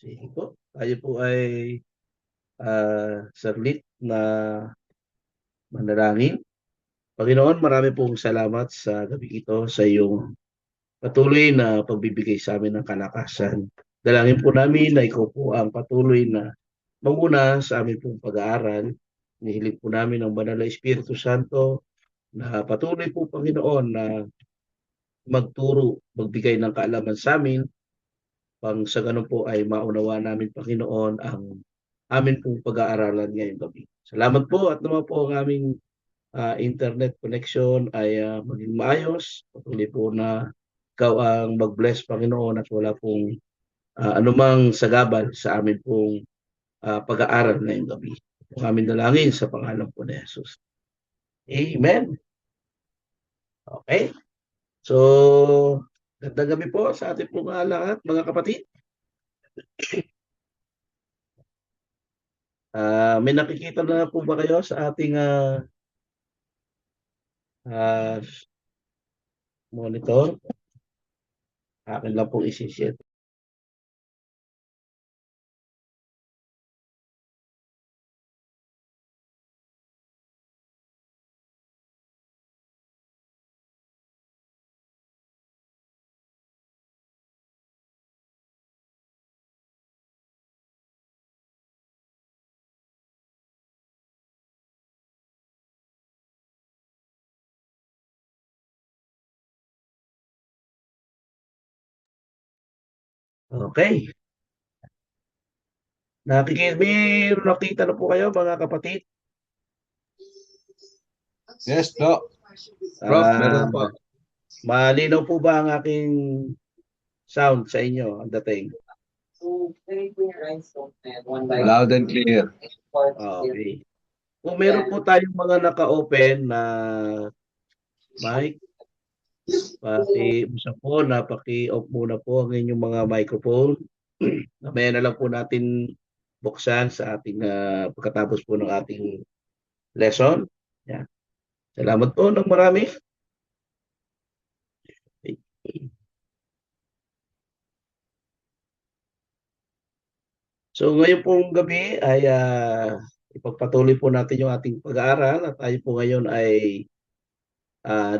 Sige po. Tayo po ay saglit na manalangin. Panginoon, marami pong salamat sa gabi ito sa iyong patuloy na pagbibigay sa amin ng kalakasan. Dalangin po namin na ikaw po ang patuloy na manguna sa aming pong pag-aaral. Nihiling po namin ang Banal na Espiritu Santo na patuloy po, Panginoon, na magturo, magbigay ng kaalaman sa amin, pang sa ganun po ay maunawa namin, Panginoon, ang amin pong pag-aaralan ngayong gabi. Salamat po at naman po ang aming internet connection ay maging maayos. Patuloy po na ikaw ang mag-bless, Panginoon, at wala pong anumang sagabal sa amin pong pag-aaral ngayong gabi. Ang aming dalangin sa pangalan po ni Jesus. Amen. Okay. So, gandang gabi po sa ating pong lahat, mga kapatid. May nakikita na po ba kayo sa ating monitor? Akin lang pong isi-share. Okay. Nakita na po kayo, mga kapatid? Yes po. Prof, meron po. Malinaw po ba ang aking sound sa inyo ang dating? Loud and clear. Okay. Kung meron po tayong mga naka-open na mic, paki-usap po na paki-off muna po ang inyong mga microphone. Mamaya na lang po natin buksan sa ating pagkatapos po ng ating lesson. Yan. Salamat po ng marami. So ngayon pong gabi ay ipagpatuloy po natin yung ating pag-aaral at tayo po ngayon ay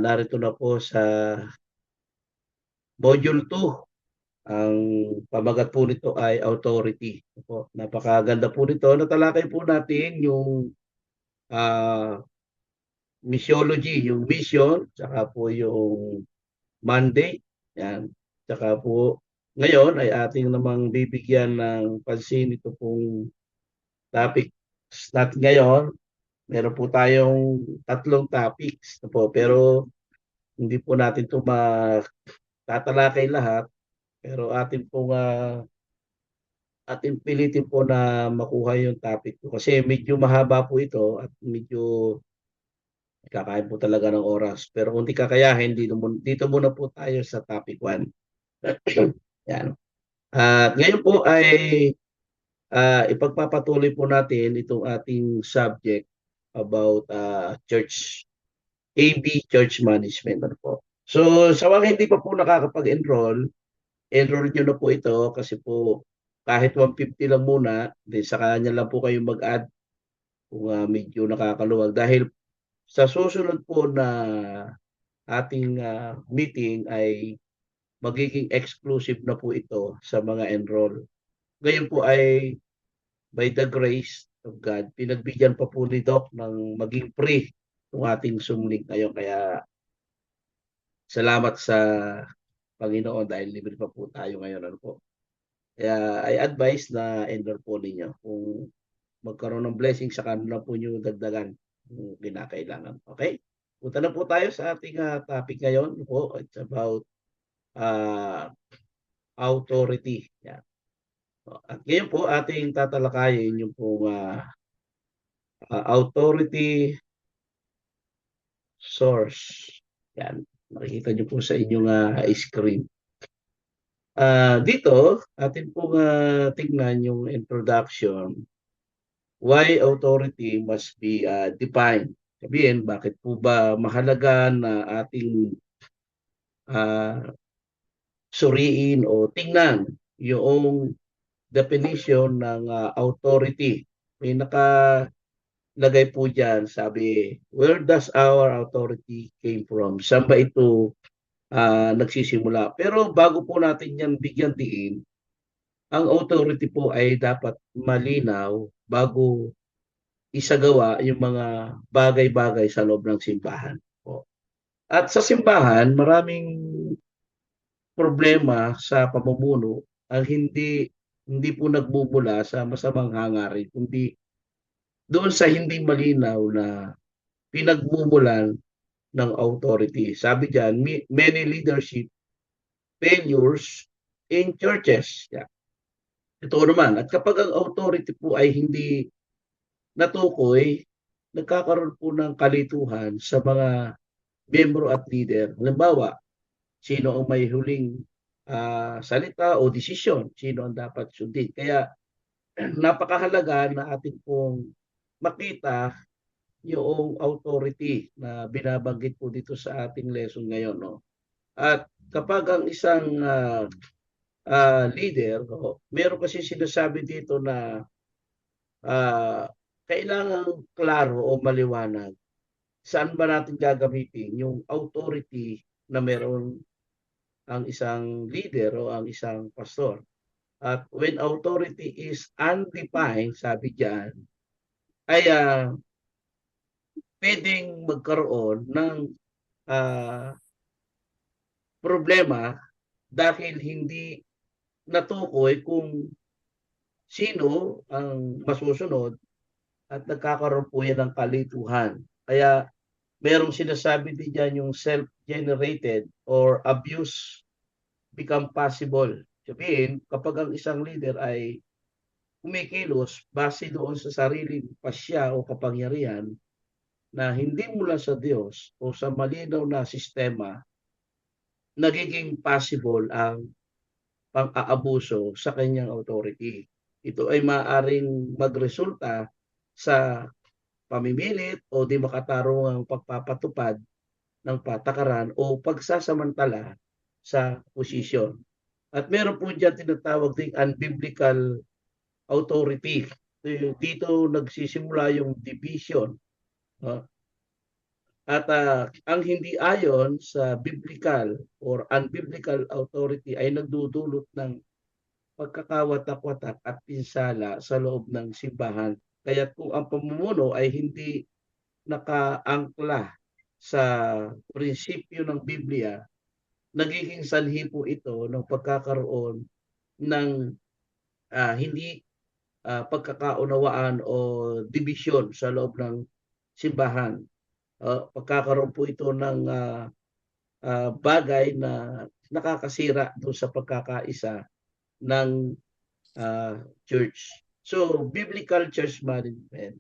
narito na po sa Module 2. Ang pamagat po nito ay authority. Po. Napakaganda po nito. Natalakay po natin yung missiology, yung mission, saka po yung mandate. Yan. Saka po ngayon ay ating namang bibigyan ng pansin ito pong topic natin ngayon. Meron po tayong 3 topics na po, pero hindi po natin ito matatalakay lahat. Pero atin pilitin po na makuha yung topic ko. Kasi medyo mahaba po ito at medyo kakain po talaga ng oras. Pero kung di kakayahin, dito muna po tayo sa topic 1. Yan. At ngayon po ay ipagpapatuloy po natin itong ating subject about church, AB Church Management. Ano po. So, sa mga hindi pa po nakakapag-enroll, enroll nyo na po ito kasi po kahit 150 lang muna, then sa kanya lang po kayo mag-add kung medyo nakakaluwag. Dahil sa susunod po na ating meeting ay magiging exclusive na po ito sa mga enroll. Ngayon po ay by the grace of God, pinagbigyan pa po ni Doc ng maging free yung ating Zoom link ngayon. Kaya salamat sa Panginoon dahil libre pa po tayo ngayon. Ano po. Kaya I advise na enroll po ninyo. Kung magkaroon ng blessing, saka na po nyo dagdagan kung kinakailangan. Okay? Punta na po tayo sa ating topic ngayon. Po. It's about authority. Yan. At ngayon po ating tatalakayin yung pong authority source. Yan. Makikita nyo po sa inyong screen. Dito, atin pong tingnan yung introduction. Why authority must be defined. Sabihin, bakit po ba mahalaga na ating suriin o tingnan yung definition ng authority. May nakalagay po dyan, sabi, where does our authority came from? Saan ba ito nagsisimula? Pero bago po natin yan bigyan diin, ang authority po ay dapat malinaw bago isagawa yung mga bagay-bagay sa loob ng simbahan po. At sa simbahan, maraming problema sa pamumuno ang hindi po nagmumula sa masamang hangarin, kundi doon sa hindi malinaw na pinagmumulan ng authority. Sabi diyan, many leadership failures in churches. Yeah. Ito naman, at kapag ang authority po ay hindi natukoy, nagkakaroon po ng kalituhan sa mga miyembro at leader. Halimbawa, sino ang may huling salita o desisyon, sino ang dapat sundin. Kaya napakahalaga na ating pong makita yung authority na binabanggit po dito sa ating lesson ngayon. No? At kapag ang isang leader, meron kasi sinasabi dito na kailangan klaro o maliwanag saan ba natin gagamitin yung authority na meron ang isang leader o ang isang pastor. At when authority is undefined, sabi diyan, ay pwedeng magkaroon ng problema dahil hindi natukoy kung sino ang masusunod at nagkakaroon po yan ng kalituhan. Kaya merong sinasabi din dyan yung self-generated or abuse become possible. Sabihin, kapag ang isang leader ay kumikilos base doon sa sariling pasya o kapangyarihan na hindi mula sa Diyos o sa malinaw na sistema, nagiging possible ang pang-aabuso sa kanyang authority. Ito ay maaaring magresulta sa pamimilit o di makatarungang pagpapatupad ng patakaran o pagsasamantala sa posisyon. At meron po dyan tinatawag ding unbiblical authority. Dito nagsisimula yung division. At ang hindi ayon sa biblical or unbiblical authority ay nagdudulot ng pagkakawatak-watak at pinsala sa loob ng simbahan. Kaya kung ang pamumuno ay hindi nakaangkla sa prinsipyo ng Biblia, nagiging sanhi po ito ng pagkakaroon ng hindi pagkakaunawaan o division sa loob ng simbahan. Pagkakaroon po ito ng bagay na nakakasira doon sa pagkakaisa ng church. So, biblical church management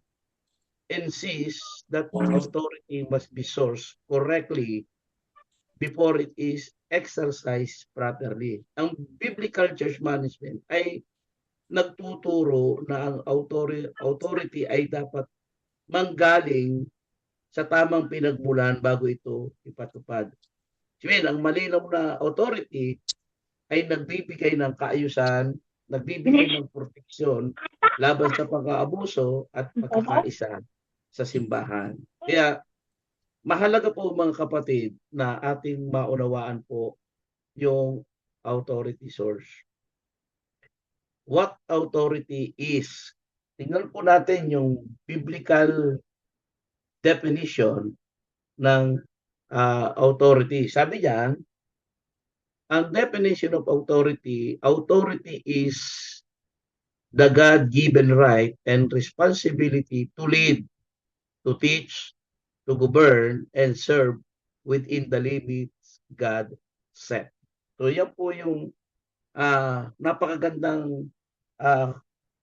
insists that authority must be sourced correctly before it is exercised properly. Ang biblical church management ay nagtuturo na ang authority ay dapat manggaling sa tamang pinagmulan bago ito ipatupad. Sabihin, ang malinaw na authority ay nagbibigay ng kaayusan, nagbibigay ng proteksyon laban sa pang-aabuso at pagkakaisa sa simbahan. Kaya mahalaga po mga kapatid na ating maunawaan po yung authority source. What authority is? Tingnan po natin yung biblical definition ng authority. Sabi niya, ang definition of authority is the God-given right and responsibility to lead, to teach, to govern, and serve within the limits God set. So yan po yung napakagandang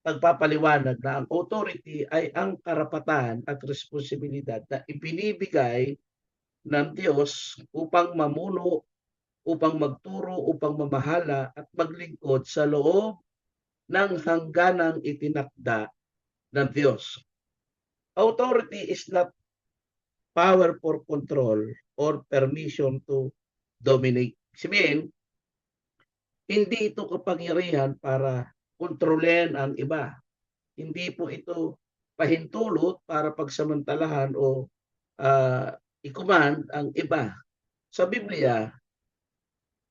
pagpapaliwanag na ang authority ay ang karapatan at responsibilidad na ibinibigay ng Diyos upang mamuno, upang magturo, upang mamahala at maglingkod sa loob ng hangganang itinakda ng Diyos. Authority is not power for control or permission to dominate. Sabihin, Hindi ito kapangyarihan para kontrolin ang iba. Hindi po ito pahintulot para pagsamantalahan o i-command ang iba. Sa Biblia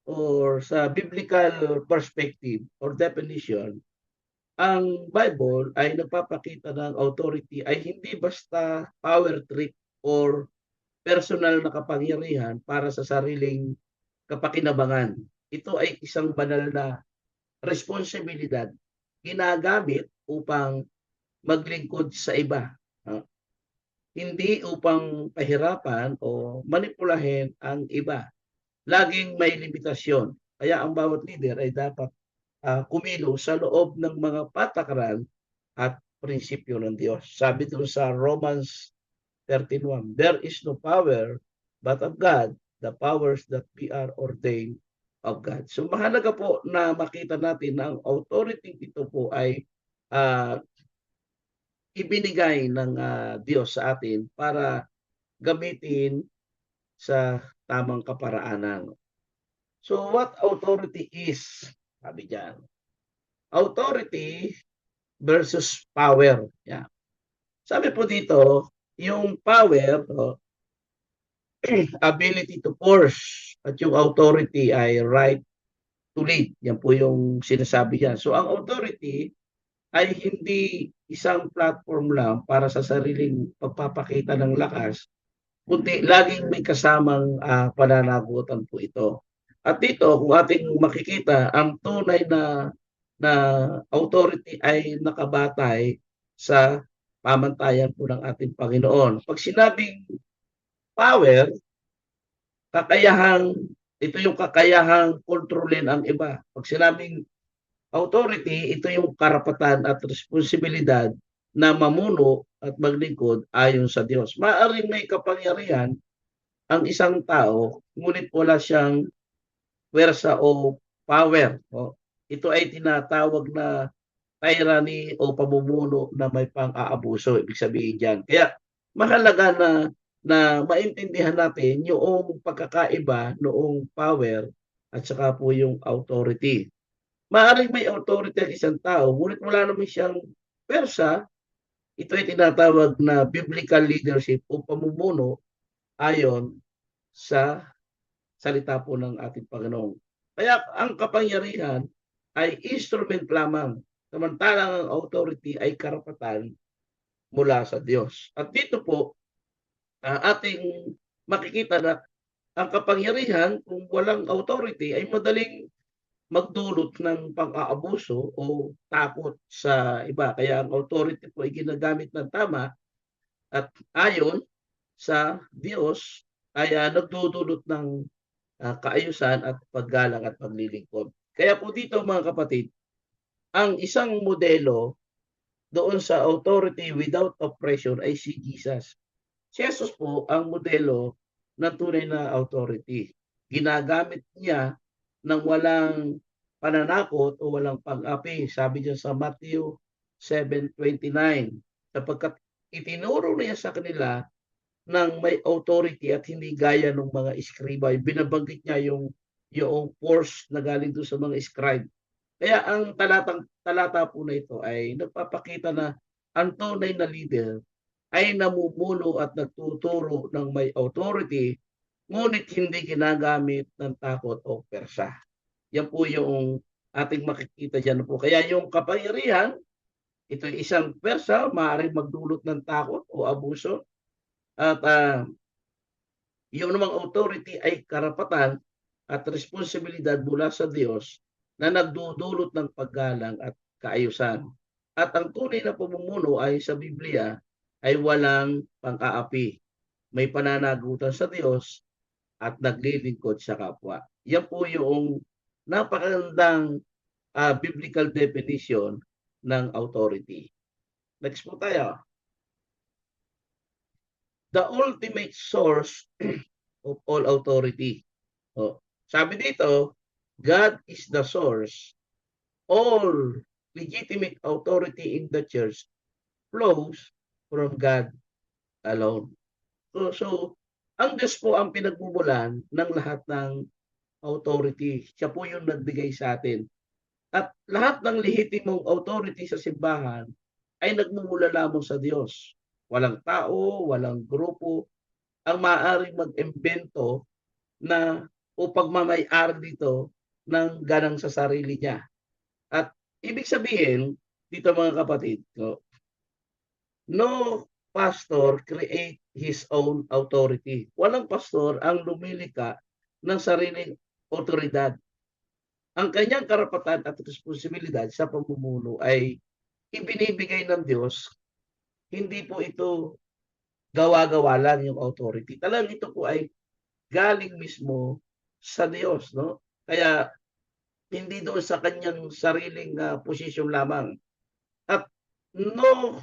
or sa biblical perspective or definition, ang Bible ay nagpapakita ng authority ay hindi basta power trip or personal na kapangyarihan para sa sariling kapakinabangan. Ito ay isang banal na responsibilidad ginagamit upang maglingkod sa iba. Hindi upang pahirapan o manipulahin ang iba. Laging may limitasyon. Kaya ang bawat leader ay dapat kumilos sa loob ng mga patakaran at prinsipyo ng Diyos. Sabi doon sa Romans 13:1, there is no power but of God, the powers that we are ordained of God. So mahalaga po na makita natin na ang authority ito po ay uh, ibinigay ng Diyos sa atin para gamitin sa tamang kaparaanan. So what authority is? Sabi diyan. Authority versus power. Yeah. Sabi po dito, yung power, ability to force, at yung authority ay right to lead. Yan po yung sinasabi niya. So ang authority ay hindi isang platform lang para sa sariling pagpapakita ng lakas, kundi laging may kasamang pananagutan po ito. At dito, kung ating makikita, ang tunay na authority ay nakabatay sa pamantayan po ng ating Panginoon. Pag sinabing power, ito yung kakayahang kontrolin ang iba. Pag sinabing authority, ito yung karapatan at responsibilidad na mamuno at maglingkod ayon sa Diyos. Maaaring may kapangyarihan ang isang tao, ngunit wala siyang pwersa o power. Ito ay tinatawag na tyranny o pamumuno na may pang-aabuso, ibig sabihin diyan. Kaya mahalaga na maintindihan natin yung pagkakaiba noong power at saka po yung authority. Maaaring may authority ang isang tao, ngunit wala naman siyang pwersa. Ito ay tinatawag na biblical leadership o pamumuno ayon sa salita po ng ating Panginoon. Kaya ang kapangyarihan ay instrument lamang, samantalang ang authority ay karapatan mula sa Diyos. At dito po, ating makikita na ang kapangyarihan, kung walang authority, ay madaling magdulot ng pang-aabuso o takot sa iba. Kaya ang authority po ay ginagamit ng tama at ayon sa Diyos ay nagdudulot ng kaayusan at paggalang at paglilingkod. Kaya po dito mga kapatid, ang isang modelo doon sa authority without oppression ay si Jesus. Si Jesus po ang modelo ng tunay na authority. Ginagamit niya ng walang pananakot o walang pang-api. Sabi niya sa Matthew 7:29, sapagkat itinuro niya sa kanila ng may authority at hindi gaya ng mga iskriba. Binabanggit niya yung force na galing doon sa mga scribe. Kaya ang talata po na ito ay nagpapakita na ang tunay na leader ay namumuno at nagtuturo ng may authority, ngunit hindi ginagamit ng takot o persa. Yan po yung ating makikita dyan po. Kaya yung kapangyarihan, ito ay isang persa, maaaring magdulot ng takot o abuso. At yung namang authority ay karapatan at responsibilidad mula sa Diyos na nagdudulot ng paggalang at kaayusan. At ang tunay na pamumuno ay sa Biblia ay walang pang-aapi. May pananagutan sa Diyos at naglilingkod sa kapwa. Yan po yung napakagandang biblical definition ng authority. Next po tayo. The ultimate source of all authority. Sabi dito, God is the source. All legitimate authority in the church flows from God alone. So ang Diyos po ang pinagmumulan ng lahat ng authority. Siya po yung nagbigay sa atin. At lahat ng lehitimong authority sa simbahan ay nagmumula lamang sa Diyos. Walang tao, walang grupo ang maaaring mag-imbento na o pagmamay-ari dito ng ganang sa sarili niya. At ibig sabihin, dito mga kapatid, no pastor create his own authority. Walang pastor ang lumilika ng sariling otoridad. Ang kanyang karapatan at responsibilidad sa pamumuno ay ibinibigay ng Diyos. Hindi po ito gawa-gawa lang yung authority. Talagang ito po ay galing mismo sa Diyos, no? Kaya hindi doon sa kanyang sariling posisyon lamang. At no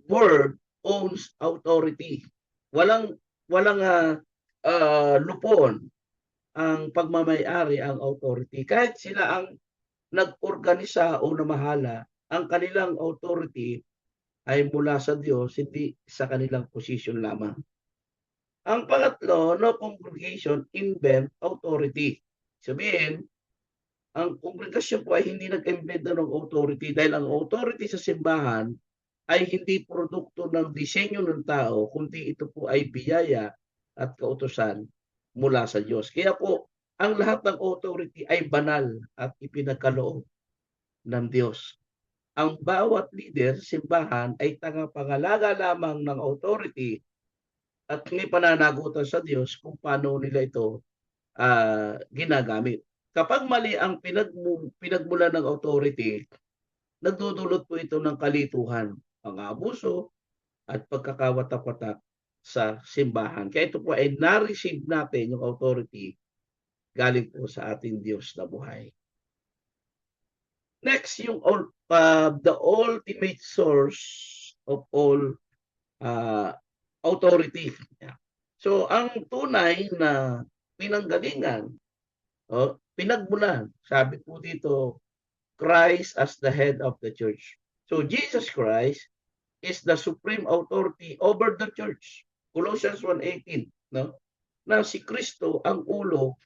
word owns authority. Walang lupon ang pagmamay-ari ang authority. Kahit sila ang nag-organisa o namahala, ang kanilang authority ay mula sa Diyos, hindi sa kanilang posisyon lamang. Ang pangatlo, no congregation invent authority. Sabihin, ang kongregasyon po ay hindi nag-invent ng authority dahil ang authority sa simbahan ay hindi produkto ng disenyo ng tao, kundi ito po ay biyaya at kautusan mula sa Diyos. Kaya po, ang lahat ng authority ay banal at ipinagkaloob ng Diyos. Ang bawat leader sa simbahan ay tagapangalaga lamang ng authority at may pananagutan sa Diyos kung paano nila ito ginagamit. Kapag mali ang pinagmula ng authority, nagdudulot po ito ng kalituhan, pang-aabuso at pagkakawatak-watak sa simbahan. Kaya ito po ay na-receive natin yung authority galing po sa ating Diyos na buhay. Next, yung the ultimate source of all authority. So, ang tunay na pinanggalingan, pinagmulan, sabi po dito, Christ as the head of the church. So, Jesus Christ is the supreme authority over the church. Colossians 1:18, no? Na si Kristo ang ulo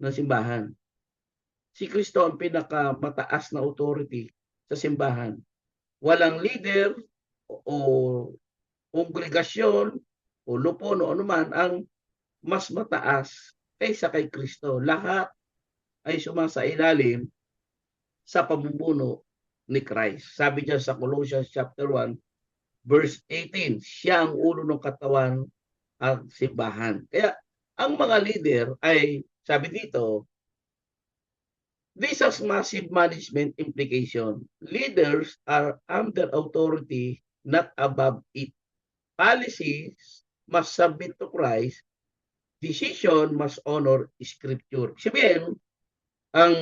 ng simbahan. Si Kristo ang pinakamataas na authority sa simbahan. Walang leader o kongregasyon o lupon o anuman ang mas mataas kaysa kay Kristo. Lahat ay sumasailalim sa pamumuno ni Christ. Sabi niya sa Colossians chapter 1 verse 18, siya ang ulo ng katawan ang simbahan. Kaya ang mga leader ay sabi dito, this has massive management implication. Leaders are under authority, not above it. Policies must submit to Christ. Decision must honor Scripture. Sabihin, ang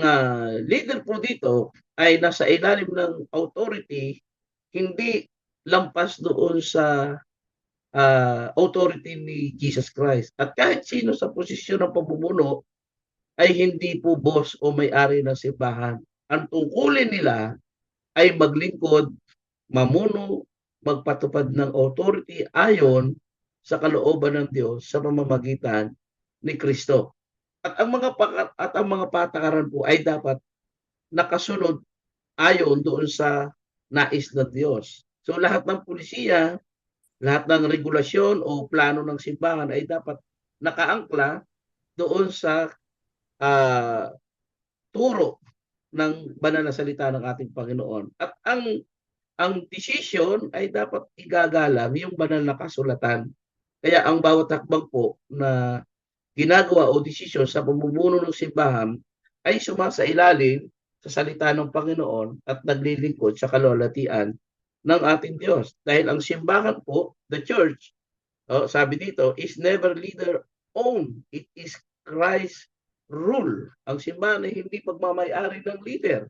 leader po dito ay nasa ilalim ng authority, hindi lampas doon sa authority ni Jesus Christ. At kahit sino sa posisyon ng pamumuno ay hindi po boss o may-ari ng simbahan. Ang tungkulin nila ay maglingkod, mamuno, magpatupad ng authority ayon sa kalooban ng Diyos sa pamamagitan ni Kristo. At ang mga patakaran po ay dapat nakasunod ayon doon sa nais ng Diyos. So lahat ng pulisiya, lahat ng regulasyon o plano ng simbahan ay dapat nakaangkla doon sa turo ng banal na salita ng ating Panginoon. At ang decision ay dapat igagalang yung banal na kasulatan. Kaya ang bawat hakbang po na ginagawa o desisyon sa pamumuno ng simbahan ay sumasailalim sa salita ng Panginoon at naglilingkod sa kalwalhatian ng ating Diyos. Dahil ang simbahan po, the church, sabi dito, is never leader owned. It is Christ rule. Ang simbahan ay hindi pagmamay-ari ng leader.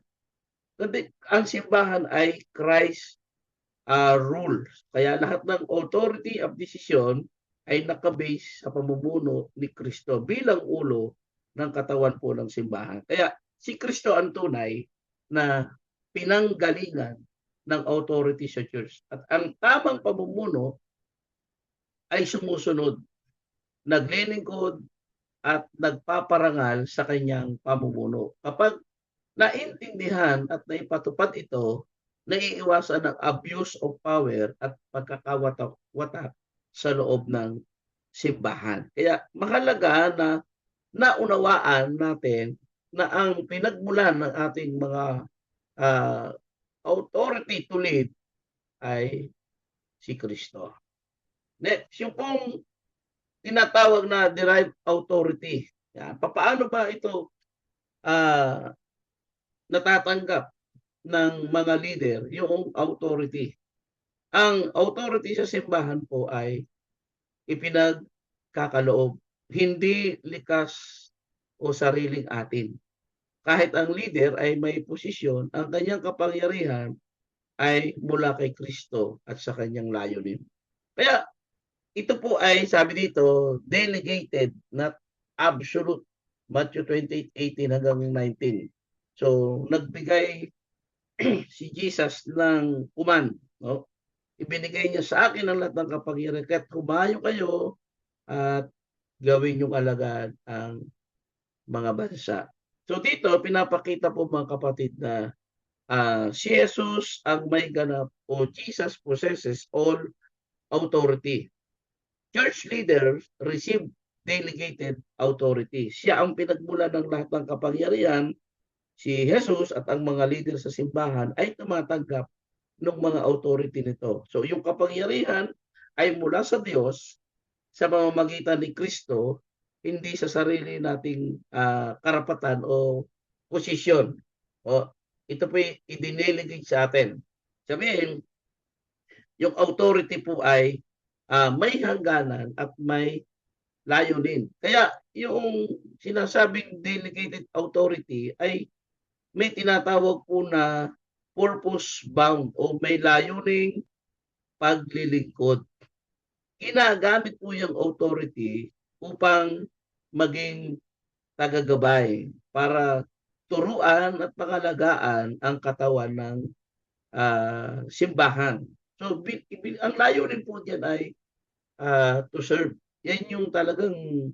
Ang simbahan ay Christ rule. Kaya lahat ng authority of decision ay nakabase sa pamumuno ni Kristo bilang ulo ng katawan po ng simbahan. Kaya si Kristo ang tunay na pinanggalingan ng authority sa church. At ang tamang pamumuno ay sumusunod, naglilingkod, at nagpaparangal sa kanyang pamumuno. Kapag naintindihan at naipatupad ito, naiiwasan ang abuse of power at pagkakawatak-watak sa loob ng simbahan. Kaya mahalaga na naunawaan natin na ang pinagmulan ng ating mga uh, authority to lead ay si Kristo. Next, yung pong tinatawag na derived authority. Yan. Paano ba ito natatanggap ng mga leader, yung authority? Ang authority sa simbahan po ay ipinagkakaloob, hindi likas o sariling atin. Kahit ang leader ay may posisyon, ang kanyang kapangyarihan ay mula kay Kristo at sa kanyang layunin. Kaya ito po ay, sabi dito, delegated, not absolute. Matthew 28:18 hanggang 19. So, nagbigay si Jesus ng command, no? Ibinigay niya sa akin ang lahat ng kapangyarihan, kaya't humayo kayo at gawin yung alagad ang mga bansa. So dito, pinapakita po mga kapatid na si Jesus ang may ganap o Jesus possesses all authority. Church leaders receive delegated authority. Siya ang pinagmula ng lahat ng kapangyarihan. Si Jesus at ang mga leader sa simbahan ay tumatanggap ng mga authority nito. So yung kapangyarihan ay mula sa Diyos sa pamamagitan ni Kristo, hindi sa sarili nating karapatan o posisyon. O, ito po i-delegate sa atin. Sabihin, yung authority po ay may hangganan at may layunin. Kaya yung sinasabing delegated authority ay may tinatawag po na purpose bound o may layuning paglilingkod. Ginagamit po yung authority upang maging tagagabay para turuan at pangalagaan ang katawan ng simbahan. So, ang layunin po diyan ay to serve. Yan yung talagang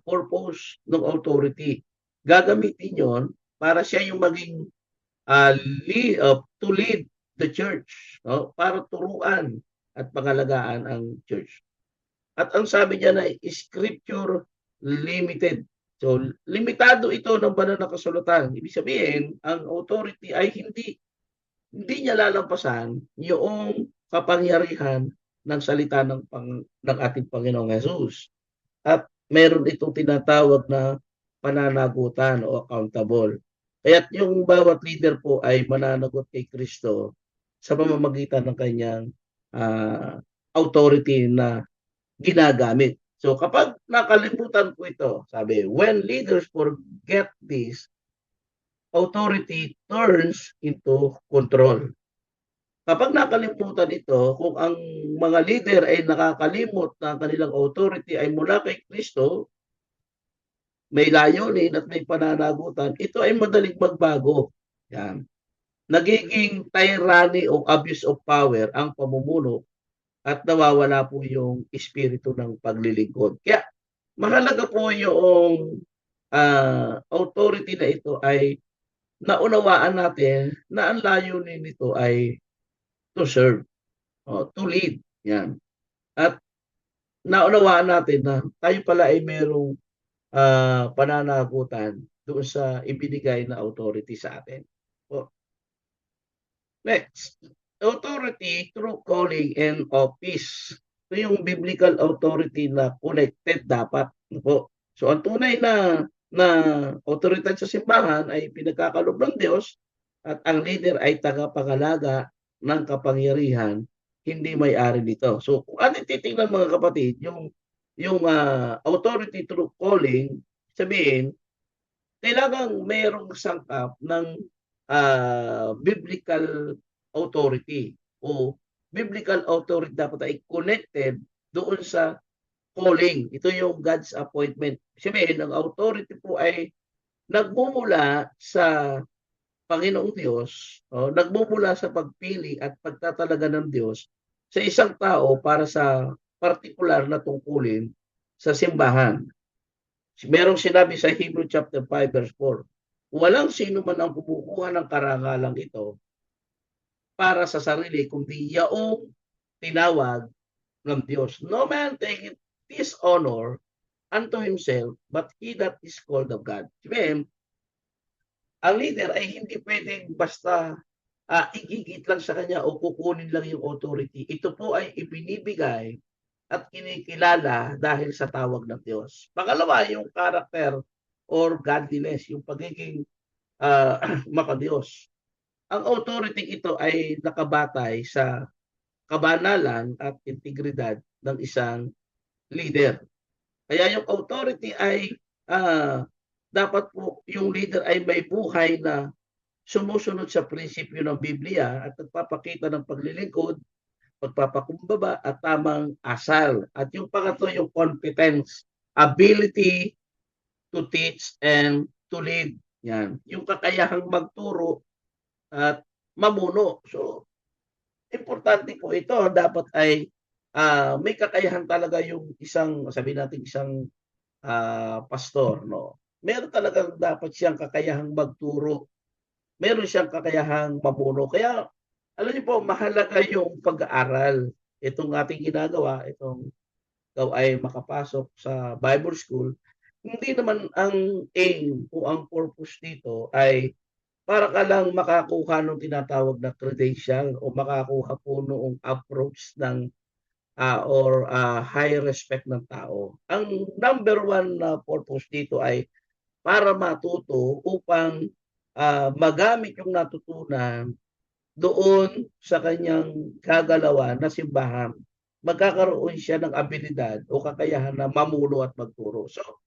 purpose ng authority. Gagamitin yon para siya yung maging to lead the church, no? Para turuan at pangalagaan ang church. At ang sabi niya na scripture limited. So, limitado ito ng banal na kasulatan. Ibig sabihin, ang authority ay hindi niya lalampasan yung kapangyarihan ng salita ng ating Panginoong Jesus. At meron itong tinatawag na pananagutan o accountable. Kaya't yung bawat leader po ay mananagot kay Kristo sa pamamagitan ng kanyang authority na ginagamit. So kapag nakalimutan po ito, sabi, when leaders forget this, authority turns into control. Kapag nakalimutan ito, kung ang mga leader ay nakakalimot na kanilang authority ay mula kay Kristo, may layunin at may pananagutan, ito ay madaling magbago. Yan. Nagiging tyranny o abuse of power ang pamumuno at nawawala po yung espiritu ng paglilingkod. Kaya mahalaga po yung authority na ito ay naunawaan natin na ang layunin nito ay to serve, to lead. Yan. At naunawaan natin na tayo pala ay merong pananagutan doon sa ibinigay na authority sa atin. Next, authority through calling and office. Ito yung biblical authority na connected dapat. So ang tunay na otoridad sa simbahan ay pinagkakalob ng Diyos at ang leader ay tagapangalaga ng kapangyarihan, hindi may-ari nito. So kung ating titingnan mga kapatid, yung authority through calling, sabihin, kailangang mayroong sangkap ng biblical authority o biblical authority dapat ay connected doon sa calling. Ito yung God's appointment. Sabihin, ang authority po ay nagmumula sa Panginoong Diyos, nagmumula sa pagpili at pagtatalaga ng Diyos sa isang tao para sa partikular na tungkulin sa simbahan. Merong sinabi sa Hebrew chapter 5 verse 4, walang sino man ang kumukuha ng karangalang ito para sa sarili, kundi yaong tinawag ng Diyos. No man take this honor unto himself, but he that is called of God. Sabihin, ang leader ay hindi pwedeng basta igigit lang sa kanya o kukunin lang yung authority. Ito po ay ibinibigay at kinikilala dahil sa tawag ng Diyos. Pangalawa, yung character or godliness, yung pagiging makadiyos. Ang authority ito ay nakabatay sa kabanalan at integridad ng isang leader. Kaya yung authority ay dapat po yung leader ay may buhay na sumusunod sa prinsipyo ng Biblia at nagpapakita ng paglilingkod, pagpapakumbaba at tamang asal. At yung pangatlo, yung competence, ability to teach and to lead. Yan. Yung kakayahang magturo at mamuno. So, importante po ito. Dapat ay may kakayahan talaga yung isang, sabi natin isang pastor. No? Meron talagang dapat siyang kakayahang magturo. Meron siyang kakayahang mamuno. Kaya, alam niyo po, mahalaga yung pag-aaral. Itong ating ginagawa, itong ikaw ay makapasok sa Bible School, hindi naman ang aim o ang purpose dito ay para ka lang makakuha ng tinatawag na credential o makakuha po noong approach ng high respect ng tao. Ang number one na purpose dito ay para matuto upang magamit yung natutunan doon sa kanyang gagalawan na simbahan, magkakaroon siya ng abilidad o kakayahan na mamuno at magturo. So,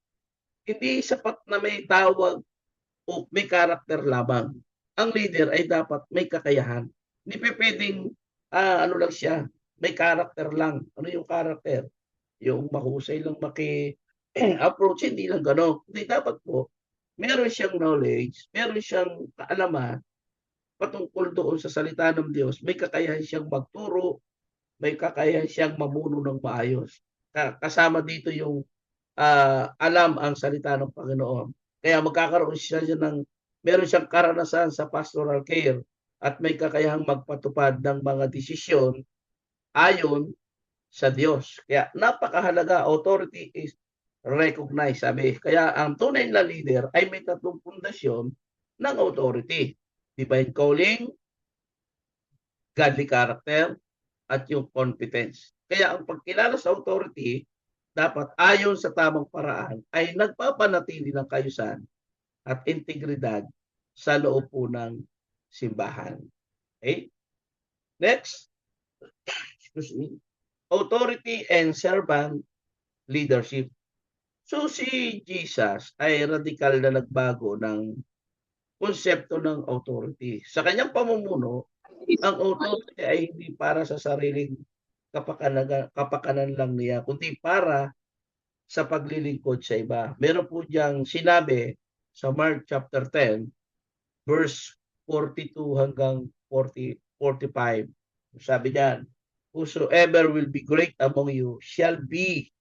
hindi sapat na may tawag o may karakter lamang. Ang leader ay dapat may kakayahan. Hindi pwedeng ano lang siya, may karakter lang. Ano yung karakter? Yung mahusay lang approach, hindi lang gano'n. Hindi dapat po, meron siyang knowledge, meron siyang kaalaman patungkol doon sa salita ng Diyos, may kakayahan siyang magturo, may kakayahan siyang mamuno ng maayos. Kasama dito yung alam ang salita ng Panginoon. Kaya magkakaroon siya ng, meron siyang karanasan sa pastoral care at may kakayahang magpatupad ng mga desisyon ayon sa Diyos. Kaya napakahalaga, authority is recognized. Sabi, kaya ang tunay na leader ay may tatlong pundasyon ng authority. Divine calling, godly character, at yung competence. Kaya ang pagkilala sa authority, dapat ayon sa tamang paraan ay nagpapanatili ng kayusan at integridad sa loob po ng simbahan. Okay? Next. Excuse me. Authority and servant leadership. So si Jesus ay radikal na nagbago ng konsepto ng authority. Sa kanyang pamumuno, ang authority ay hindi para sa sariling kapakanan lang niya, kundi para sa paglilingkod sa iba. Meron po diyang sinabi sa Mark chapter 10, verse 42 hanggang 45. Sabi niyan, whosoever will be great among you shall be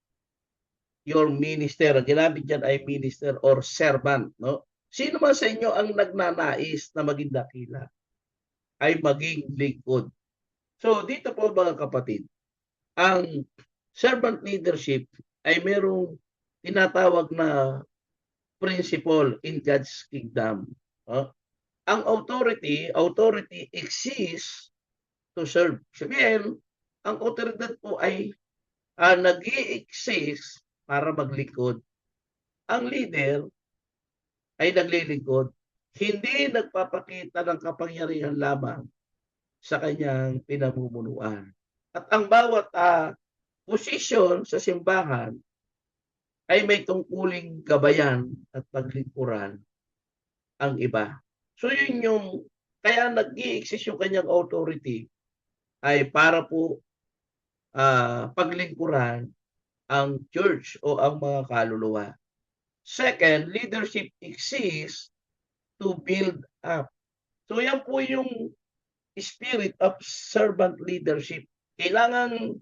your minister. Ang ginamit diyan ay minister or servant. No? Sino man sa inyo ang nagnanais na maging dakila ay maging lingkod. So dito po mga kapatid, ang servant leadership ay merong tinatawag na principle in God's kingdom. Ang authority exists to serve. Sabihin, ang otoridad po ay nag-i-exist para maglingkod. Ang leader ay naglilingkod, hindi nagpapakita ng kapangyarihan lamang sa kanyang pinamumunuan. At ang bawat posisyon sa simbahan ay may tungkuling gabayan at paglingkuran ang iba. So yun yung, kaya nag-i-exist yung kanyang authority ay para po paglingkuran ang church o ang mga kaluluwa. Second, leadership exists to build up. So yan po yung spirit of servant leadership. Kailangan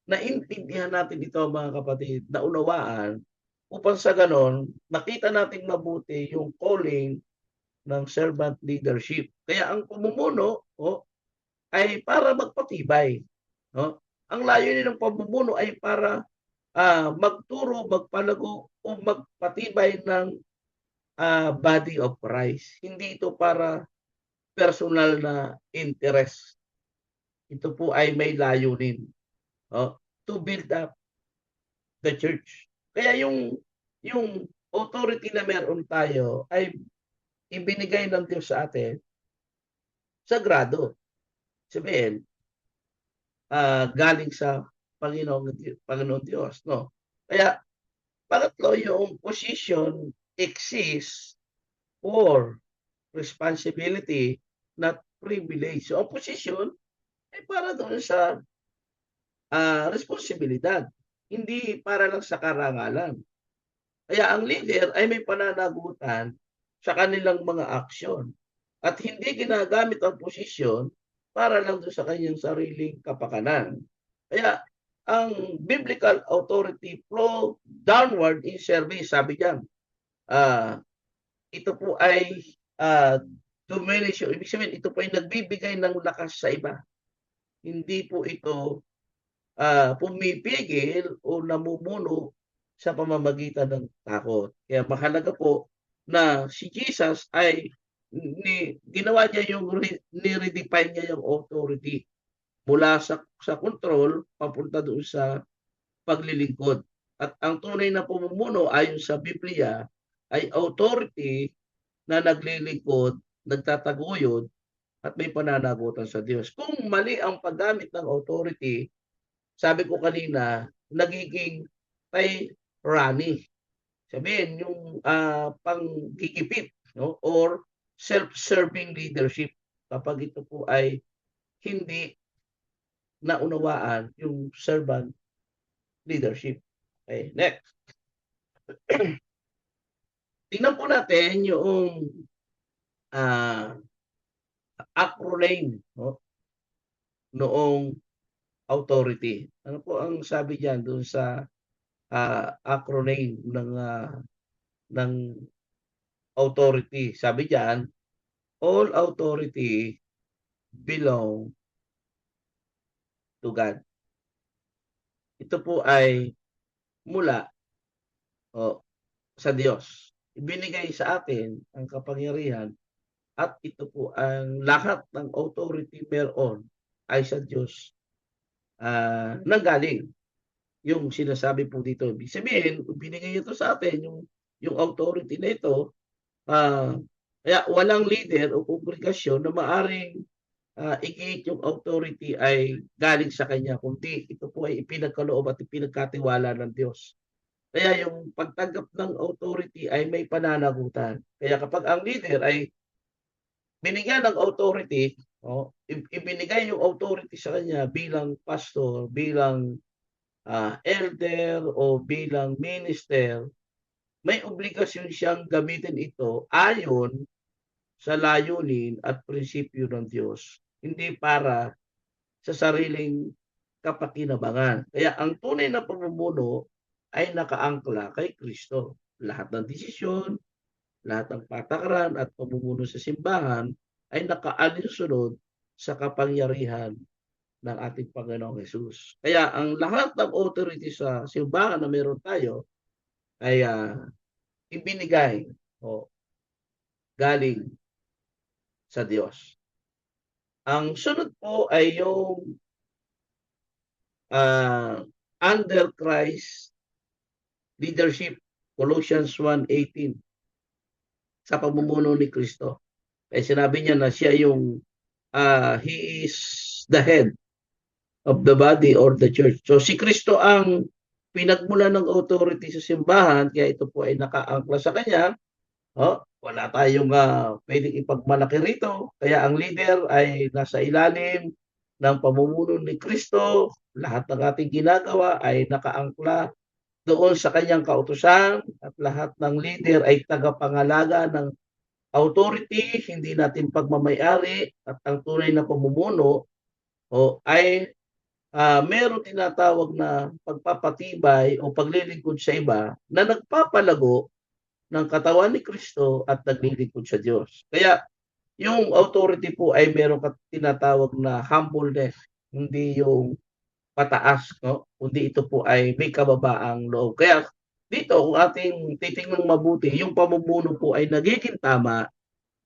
naintindihan natin ito mga kapatid, naunawaan, upang sa ganon, makita natin mabuti yung calling ng servant leadership. Kaya ang pamumuno ay para magpatibay. No? Ang layunin ng pamumuno ay para magturo, magpalago o magpatibay ng body of Christ. Hindi ito para personal na interest. Ito po ay may layunin to build up the church. Kaya yung authority na meron tayo ay ibinigay ng Diyos sa atin, sagrado. Sabihin, galing sa Panginoon Diyos. No? Kaya, pangatlo, yung position exists for responsibility, not privilege. So, ang position ay para doon sa responsibilidad, hindi para lang sa karangalan. Kaya ang leader ay may pananagutan sa kanilang mga aksyon at hindi ginagamit ang posisyon para lang doon sa kanyang sariling kapakanan. Kaya ang biblical authority flow downward in service, sabi diyan. Ito po ay diminish, ibig sabihin ito po ay nagbibigay ng lakas sa iba. Hindi po ito pumipigil o namumuno sa pamamagitan ng takot. Kaya mahalaga po na si Jesus ay ginawa niya yung ni-redefine niya yung authority mula sa control papunta doon sa paglilingkod. At ang tunay na pamumuno ayon sa Biblia ay authority na naglilingkod, nagtataguyod at may pananagutan sa Diyos. Kung mali ang paggamit ng authority, sabi ko kanina, nagiging tyranny. Sabihin, yung panggigipit, no? Or self-serving leadership. Kapag ito po ay hindi naunawaan yung servant leadership. Okay, next. Tingnan po natin yung acronym, no? Noong authority. Ano po ang sabi diyan doon sa acronym ng authority? Sabi diyan, all authority belong to God. Ito po ay mula sa Diyos. Ibinigay sa atin ang kapangyarihan at ito po ang lahat ng authority meron ay sa Diyos nanggaling. Yung sinasabi po dito, ibig sabihin, binigay ito sa atin, yung authority na ito, kaya walang leader o kongregasyon na maaring igiit yung authority ay galing sa kanya, kundi ito po ay ipinagkaloob at ipinagkatiwala ng Diyos. Kaya yung pagtanggap ng authority ay may pananagutan. Kaya kapag ang leader ay binigyan ng authority, ibinigay yung authority sa kanya bilang pastor, bilang elder o bilang minister, may obligasyon siyang gamitin ito ayon sa layunin at prinsipyo ng Diyos, hindi para sa sariling kapakinabangan. Kaya ang tunay na pamumuno ay nakaangkla kay Kristo. Lahat ng desisyon, lahat ng patakaran at pamumuno sa simbahan ay nakaalinsunod sa kapangyarihan ng ating Panginoong Hesus. Kaya ang lahat ng authority sa simbahan na meron tayo ay ibinigay galing sa Diyos. Ang sunod po ay yung under Christ leadership, Colossians 1:18, sa pamumuno ni Kristo. Kaya sinabi niya na siya yung He is the head of the body or the church. So si Kristo ang pinagmula ng authority sa simbahan, kaya ito po ay nakaangkla sa kanya. Wala tayong pwedeng ipagmalaki rito. Kaya ang leader ay nasa ilalim ng pamumuno ni Kristo. Lahat ng ating ginagawa ay nakaangkla doon sa kanyang kautusan at lahat ng leader ay tagapangalaga ng authority, hindi natin pagmamayari at ang tunay na pamumuno ay meron tinatawag na pagpapatibay o paglilingkod sa iba na nagpapalago ng katawan ni Kristo at naglilingkod sa Diyos. Kaya yung authority po ay meron tinatawag na humbleness, hindi yung pataas, no? Kundi ito po ay may kababaang loob. Kaya dito, kung ating titingnan mabuti, yung pamumuno po ay nagiging tama,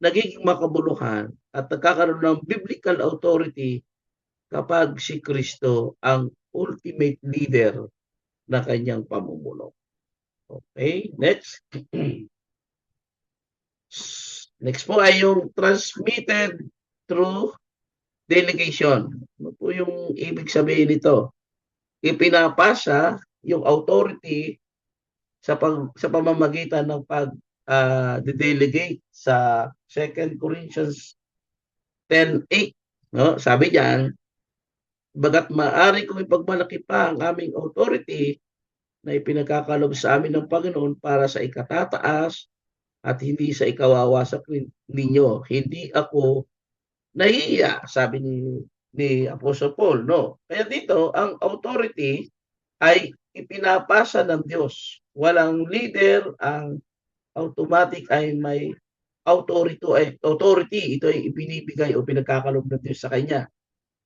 nagiging makabuluhan, at nagkakaroon ng biblical authority kapag si Kristo ang ultimate leader na kanyang pamumuno. Okay, next. Next po ay yung transmitted through delegation. Ano po yung ibig sabihin nito? Ipinapasa yung authority sa pamamagitan ng delegate sa 2 Corinthians 10:8, no? Sabi diyan, bagat maaari kong ipagmalaki pa ang aming authority na ipinagkakalob sa amin ng Panginoon para sa ikatataas at hindi sa ikawawasak ninyo. Hindi ako nahihiya, sabi ni Apostle Paul, no? Kaya dito, ang authority ay ipinapasa ng Diyos. Walang leader, ang automatic ay may authority. Ito ay ibinibigay o pinagkakalob ng Diyos sa kanya.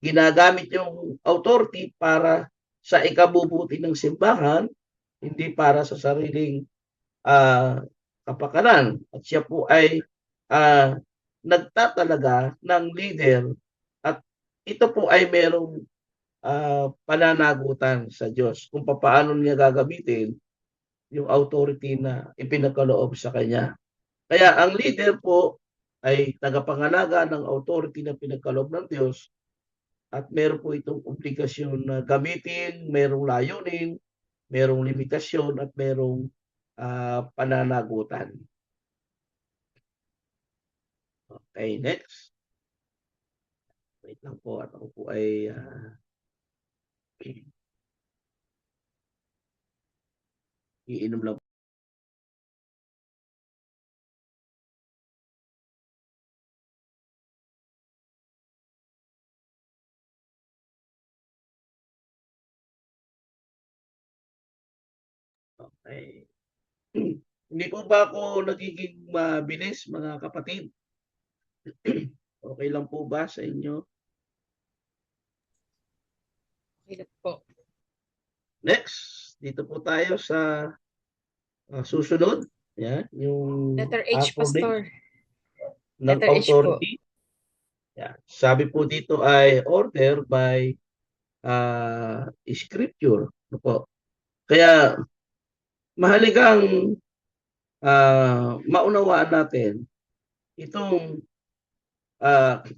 Ginagamit yung authority para sa ikabubuti ng simbahan, hindi para sa sariling kapakanan. At siya po ay nagtatalaga ng leader at ito po ay merong pananagutan sa Diyos kung paano niya gagamitin yung authority na ipinagkaloob sa kanya. Kaya ang leader po ay tagapangalaga ng authority na pinagkaloob ng Diyos at meron po itong obligasyon na gamitin, merong layunin, merong limitasyon at merong pananagutan. Okay, next. Wait lang po at ako po ay iinom lang. Okay. Hindi po ba ako nagiging mabilis, mga kapatid? Okay lang po ba sa inyo? Okay po. Next, dito po tayo sa susunod. Yan, yung Letter H, Pastor. ng Letter H po. authority. Yan. Sabi po dito ay order by scripture. Ano po? Kaya mahalagang maunawaan natin itong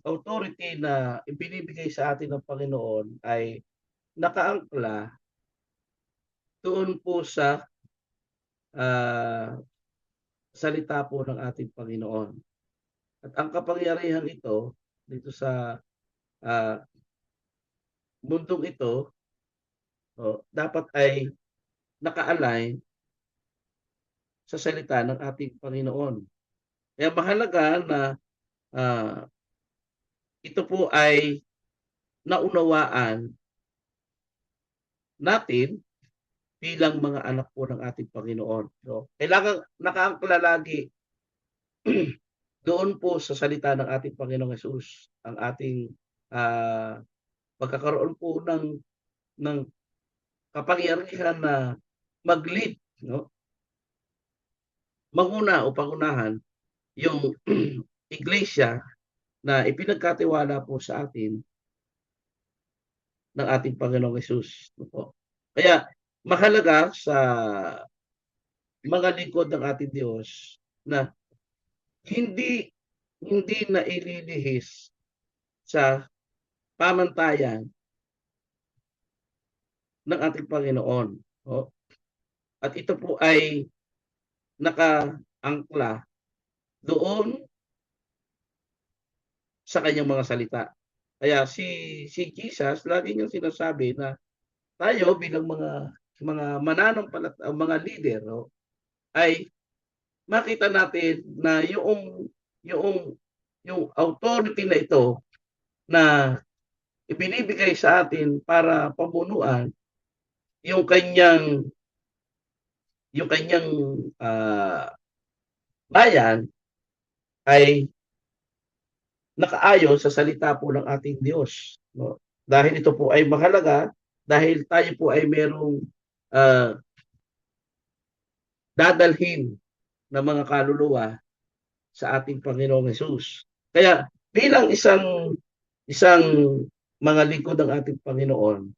authority na ibinibigay sa atin ng Panginoon ay nakaangkla doon po sa salita po ng ating Panginoon. At ang kapangyarihan ito dito sa mundong ito dapat ay naka-align sa salita ng ating Panginoon. Kaya mahalaga na ito po ay naunawaan natin bilang mga anak po ng ating Panginoon. So, kailangan nakaangkla lagi doon po sa salita ng ating Panginoong Hesus ang ating pagkakaroon po ng kapangyarihan na mag-lead, no? Manguna o pangunahan yung iglesia na ipinagkatiwala po sa atin ng ating Panginoong Hesus. No? Kaya mahalaga sa mga lingkod ng ating Diyos na hindi na ililihis sa pamantayan ng ating Panginoon. No? At ito po ay nakaangkla doon sa kanyang mga salita. Kaya si Jesus lagi niyang sinasabi na tayo bilang mga mananampalataya, mga leader, no, ay makita natin na yung authority na ito na ibinibigay sa atin para pamunuan yung kanyang ah, bayan ay nakaayon sa salita po ng ating Diyos, no? Dahil ito po ay mahalaga, dahil tayo po ay merong ah, dadalhin na mga kaluluwa sa ating Panginoong Hesus. Kaya bilang isang mga lingkod ng ating Panginoon,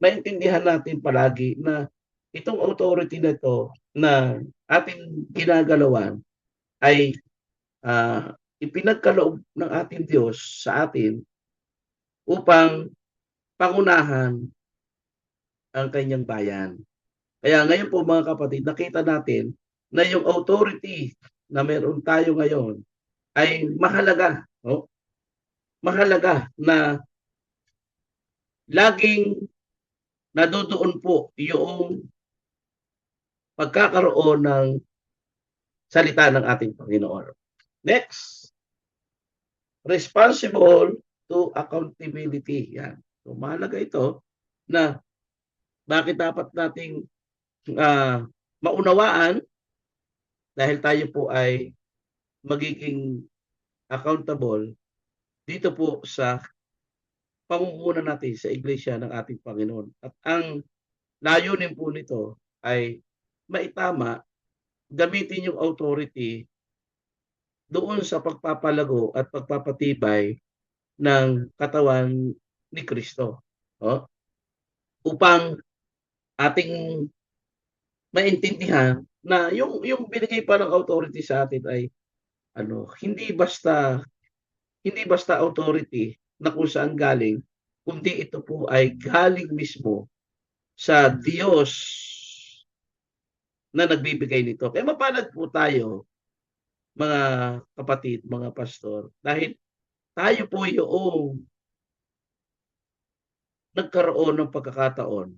maintindihan natin palagi na itong authority na ito na ating ginagalawan ay ipinagkaloob ng ating Diyos sa atin upang pangunahan ang kanyang bayan. Kaya ngayon po mga kapatid, nakita natin na yung authority na meron tayo ngayon ay mahalaga, no? Mahalaga na laging nadodoon po yung pagkakaroon ng salita ng ating Panginoon. Next, responsible to accountability. Yan. So, mahalaga ito na bakit dapat nating maunawaan dahil tayo po ay magiging accountable dito po sa pamumuno natin sa iglesia ng ating Panginoon. At ang layunin po nito ay maitama, gamitin yung authority doon sa pagpapalago at pagpapatibay ng katawan ni Kristo. Oh, upang ating maintindihan na yung binigay pa ng authority sa atin ay hindi basta authority na kung saan galing, kundi ito po ay galing mismo sa Diyos na nagbibigay nito. Kaya mapalad po tayo, mga kapatid, mga pastor, dahil tayo po yung nagkaroon ng pagkakataon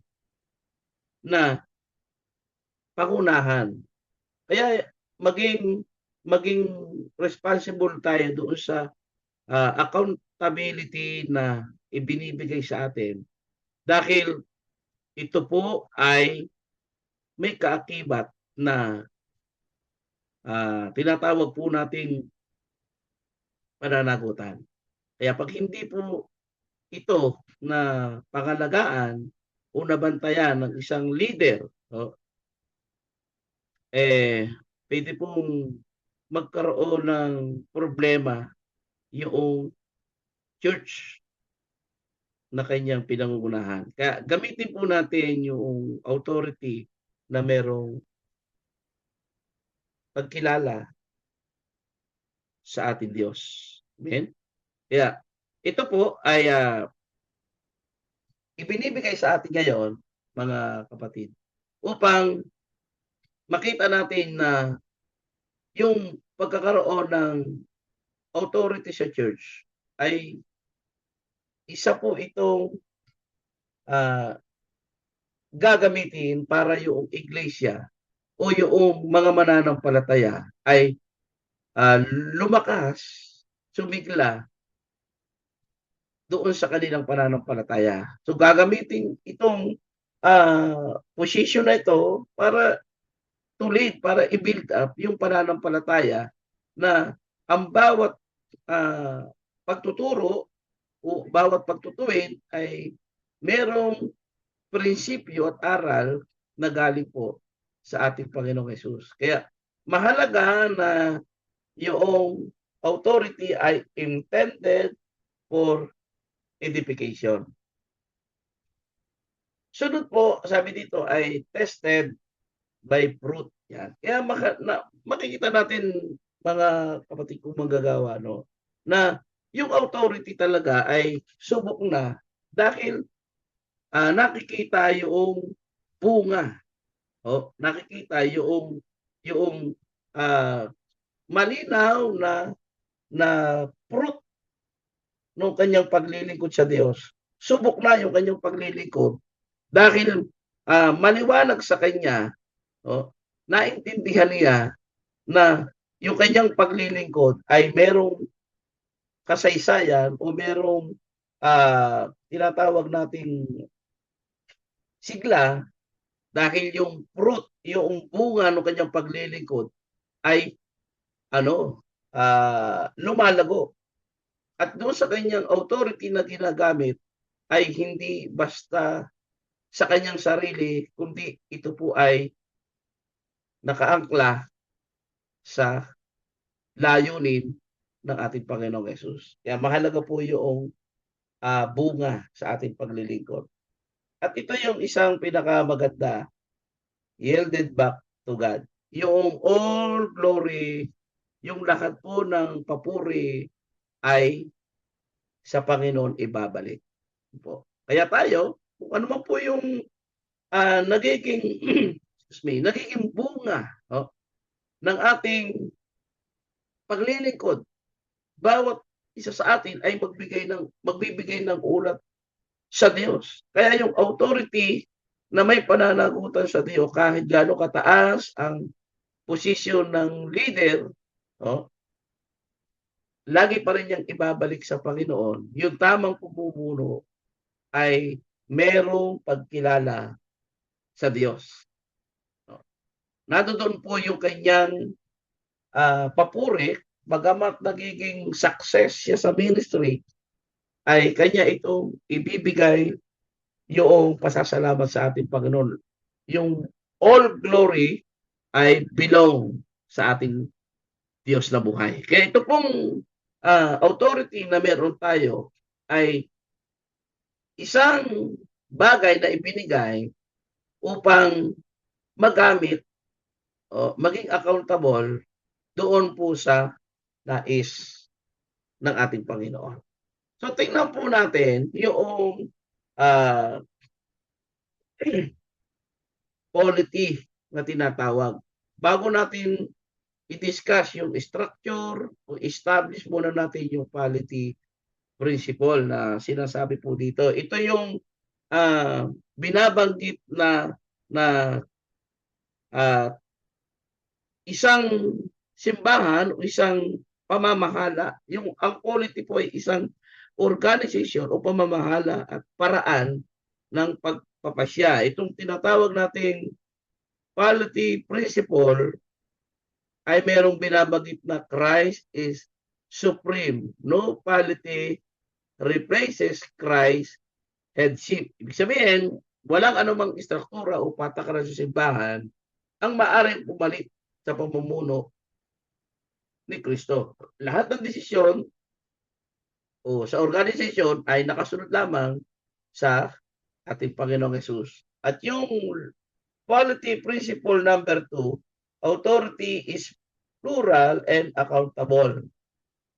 na pangunahan. Kaya maging responsible tayo doon sa accountability na ibinibigay sa atin dahil ito po ay may kaakibat na tinatawag po nating pananagutan. Kaya pag hindi po ito na pangalagaan o nabantayan ng isang leader, pwede pong magkaroon ng problema yung church na kanyang pinangungunahan. Kaya gamitin po natin yung authority na merong pagkilala sa ating Diyos. Amen? Kaya ito po ay ibinibigay sa atin ngayon, mga kapatid, upang makita natin na yung pagkakaroon ng authority sa church ay isa po itong gagamitin para yung iglesia o yung mga mananampalataya ay lumakas, sumigla doon sa kanilang pananampalataya. So gagamitin itong position na ito para to lead, para i-build up yung pananampalataya na ang bawat pagtuturo o bawat pagtutuwid ay merong prinsipyo at aral na galing po sa ating Panginoong Hesus. Kaya mahalaga na yung authority ay intended for edification. Sunod po, sabi dito ay tested by fruit. Yan. Kaya makikita natin, mga kapatid kong manggagawa, no, na yung authority talaga ay subok na dahil nakikita yung bunga. Nakikita yung malinaw na fruit ng kanyang paglilingkod sa Diyos. Subok na yung kanyang paglilingkod dahil maliwanag sa kanya, naintindihan niya na yung kanyang paglilingkod ay merong kasaysayan o merong tinatawag nating sigla dahil yung fruit, yung bunga ng kanyang paglilingkod ay lumalago. At doon sa kanyang authority na ginagamit ay hindi basta sa kanyang sarili, kundi ito po ay nakaangkla sa layunin ng ating Panginoong Hesus. Kaya mahalaga po yung bunga sa ating paglilingkod. At ito yung isang pinakamaganda, yielded back to God. Yung all glory, yung lahat po ng papuri ay sa Panginoon ibabalik po. Kaya tayo, kung ano man po yung nagiging nagiging bunga ng ating paglilingkod, bawat isa sa atin ay magbibigay ng ulat sa Diyos. Kaya yung authority na may pananagutan sa Diyos, kahit gaano kataas ang posisyon ng leader, lagi pa rin niyang ibabalik sa Panginoon. Yung tamang pumumuno ay merong pagkilala sa Diyos. Nandoon po yung kanyang papuri, bagamat nagiging success siya sa ministry, ay kanya itong ibibigay yung pasasalamat sa ating Panginoon. Yung all glory ay belong sa ating Diyos na buhay. Kaya ito pong authority na meron tayo ay isang bagay na ibinigay upang magamit o maging accountable doon po sa nais ng ating Panginoon. So tingnan po natin yung polity na tinatawag. Bago natin i-discuss yung structure, o establish muna natin yung polity principle na sinasabi po dito. Ito yung binabanggit na isang simbahan o isang pamamahala. Ang polity po ay isang organization o pamamahala at paraan ng pagpapasya. Itong tinatawag nating polity principle ay merong binabanggit na Christ is supreme. No polity replaces Christ headship. Ibig sabihin, walang anumang istruktura o patakaran sa simbahan ang maaaring pumalit sa pamumuno ni Kristo. Lahat ng desisyon o sa organisasyon ay nakasunod lamang sa ating Panginoong Hesus. At yung polity principle number 2, authority is plural and accountable.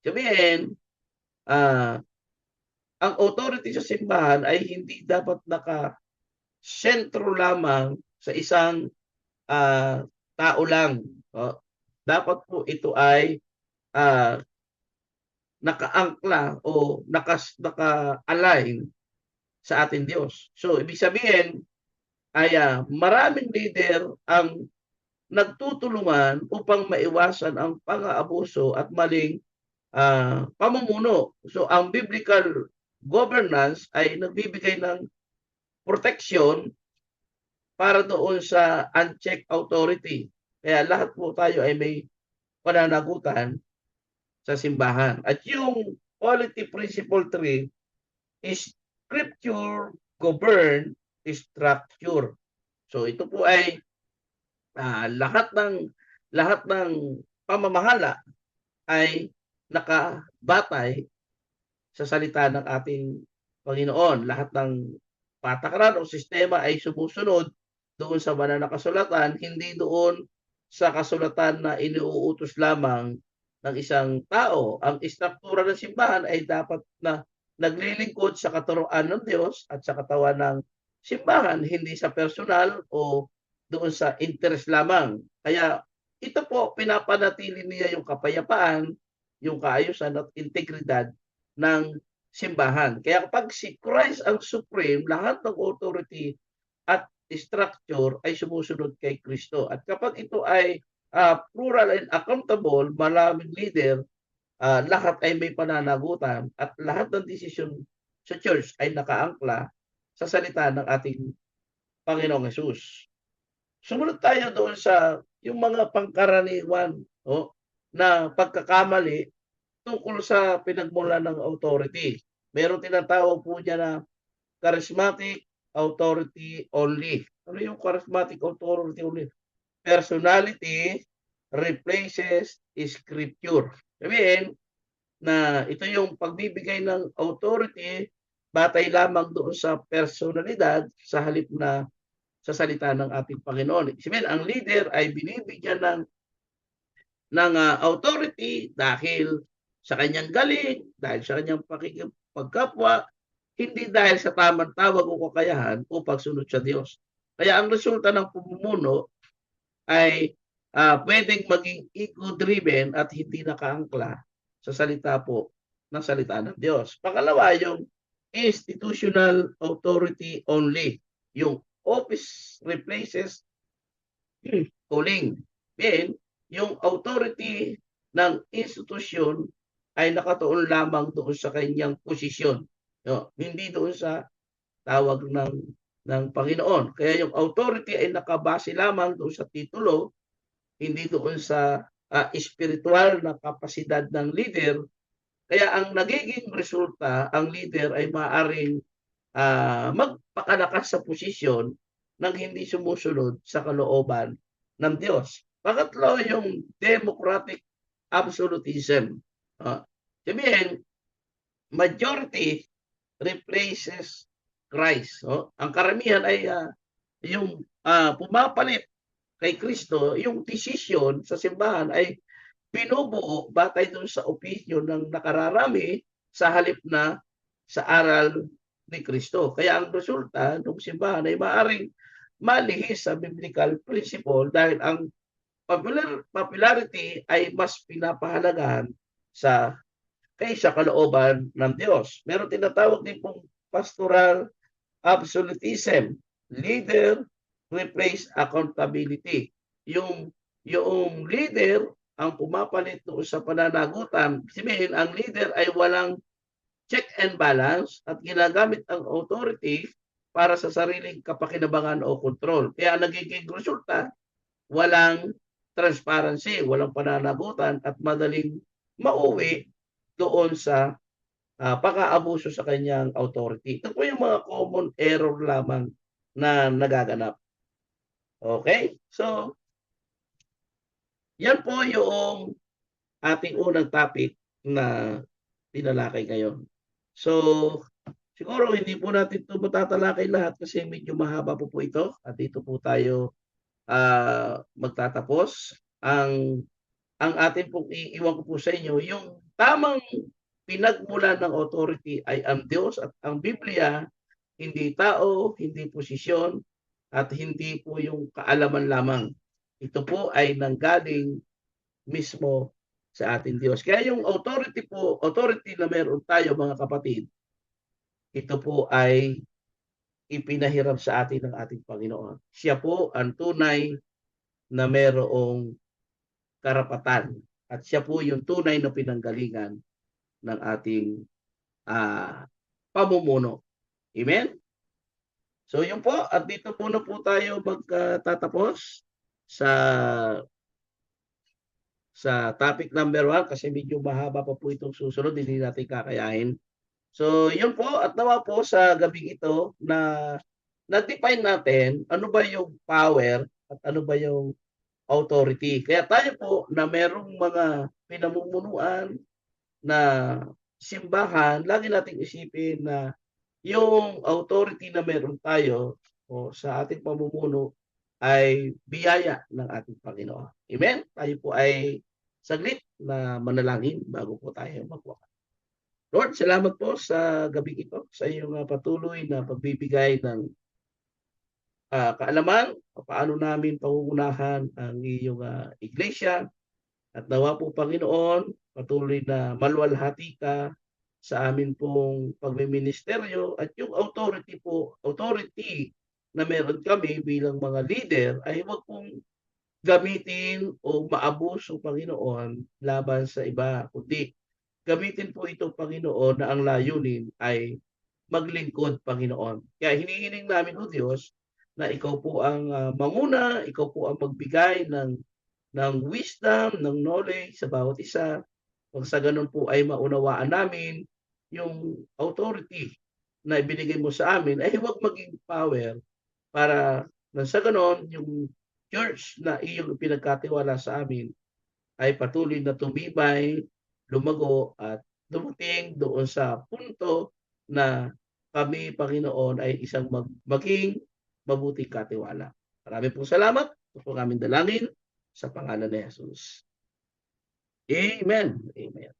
Sabihin, ang authority sa simbahan ay hindi dapat naka-sentro lamang sa isang tao lang. Dapat po ito ay nakaangkla o naka-align sa ating Diyos. So, ibig sabihin ay maraming leader ang nagtutulungan upang maiwasan ang pang-aabuso at maling pamumuno. So, ang biblical governance ay nagbibigay ng protection para doon sa unchecked authority. Kaya lahat po tayo ay may pananagutan sa simbahan. At yung polity principle 3 is scripture govern structure. So ito po ay lahat ng pamamahala ay nakabatay sa salita ng ating Panginoon. Lahat ng patakaran o sistema ay sumusunod doon sa banal na kasulatan, hindi doon sa kasulatan na iniuutos lamang ng isang tao. Ang istruktura ng simbahan ay dapat na naglilingkod sa katuruan ng Diyos at sa katawan ng simbahan, hindi sa personal o doon sa interest lamang. Kaya ito po, pinapanatili niya yung kapayapaan, yung kaayusan at integridad ng simbahan. Kaya kapag si Christ ang supreme, lahat ng authority at structure ay sumusunod kay Kristo. At kapag ito ay plural and accountable, maraming leader, lahat ay may pananagutan at lahat ng desisyon sa church ay nakaangkla sa salita ng ating Panginoong Hesus. Sumunod tayo doon sa yung mga pangkaraniwan na pagkakamali tungkol sa pinagmula ng authority. Meron tinatawag po niya na charismatic authority only. Ano yung charismatic authority only? Personality replaces scripture. Sabihin na ito yung pagbibigay ng authority batay lamang doon sa personalidad sa halip na sa salita ng ating Panginoon. Sabihin, ang leader ay binibigyan ng authority dahil sa kanyang galing, dahil sa kanyang pagkapwa, hindi dahil sa tamang tawag o kakayahan o pagsunod sa Diyos. Kaya ang resulta ng pamumuno ay pwedeng maging ego-driven at hindi nakaangkla sa salita po ng salita ng Diyos. Pangalawa, yung institutional authority only. Yung office replaces calling. Then, yung authority ng institusyon ay nakatuon lamang doon sa kanyang posisyon. Hindi doon sa tawag ng Panginoon. Kaya yung authority ay nakabase lamang doon sa titulo, hindi doon sa espiritual na kapasidad ng leader. Kaya ang nagiging resulta, ang leader ay maaaring magpakalakas sa posisyon nang hindi sumusunod sa kalooban ng Diyos. Pangatlo, yung democratic absolutism. Sabihin, majority replaces Christ. Ang karamihan ay yung pumapalit kay Kristo, yung decision sa simbahan ay binubuo batay doon sa opinion ng nakararami sa halip na sa aral ni Kristo. Kaya ang resulta ng simbahan ay maaaring malihis sa biblical principle dahil ang popularity ay mas pinapahalagahan kaysa kalooban ng Diyos. Meron tinatawag din pong pastoral absolutism. Leader replace accountability. Yung leader ang pumapalit doon sa pananagutan. Sabihin, ang leader ay walang check and balance at ginagamit ang authority para sa sariling kapakinabangan o kontrol. Kaya nagiging resulta, walang transparency, walang pananagutan at madaling mauwi doon sa pag-aabuso sa kanyang authority. Ito po yung mga common error lamang na nagaganap. Okay? So, yan po yung ating unang topic na tinalakay ngayon. So, siguro hindi po natin ito matatalakay lahat kasi medyo mahaba po ito at dito po tayo magtatapos. Ang atin pong iiwan ko po sa inyo, yung tamang pinagmula ng authority ay ang Diyos at ang Biblia, hindi tao, hindi posisyon, at hindi po yung kaalaman lamang. Ito po ay nanggaling mismo sa ating Diyos. Kaya yung authority na meron tayo mga kapatid, ito po ay ipinahiram sa atin ng ating Panginoon. Siya po ang tunay na merong karapatan at siya po yung tunay na pinanggalingan ng ating pamumuno. Amen? So yun po, at dito po na po tayo magtatapos sa topic number 1 kasi medyo mahaba pa po itong susunod, hindi natin kakayahin. So yun po, at nawa po sa gabing ito na na-define natin ano ba yung power at ano ba yung authority. Kaya tayo po na merong mga pinamumunuan na simbahan, lagi nating isipin na yung authority na meron tayo sa ating pamumuno ay biyaya ng ating Panginoon. Amen? Tayo po ay saglit na manalangin bago po tayo magwakas. Lord, salamat po sa gabi ito, sa iyong patuloy na pagbibigay ng kaalaman paano namin pangungunahan ang iyong iglesia at nawa po Panginoon patuloy na maluwalhati ka sa amin pong pagmiministeryo at yung authority na meron kami bilang mga leader ay huwag pong gamitin o maabuso Panginoon laban sa iba kundi gamitin po ito Panginoon na ang layunin ay maglingkod, Panginoon. Kaya hinihiling namin, O Diyos, na ikaw po ang manguna, ikaw po ang magbigay ng wisdom, ng knowledge sa bawat isa. Kung sa ganun po ay maunawaan namin yung authority na ibinigay mo sa amin, ay huwag maging power para nang sa ganon, yung church na iyong pinagkatiwala sa amin ay patuloy na tumibay, lumago at dumating doon sa punto na kami, Panginoon, ay isang maging mabuting katiwala. Marami pong salamat. Ito po aming dalangin sa pangalan ni Jesus. Amen. Amen.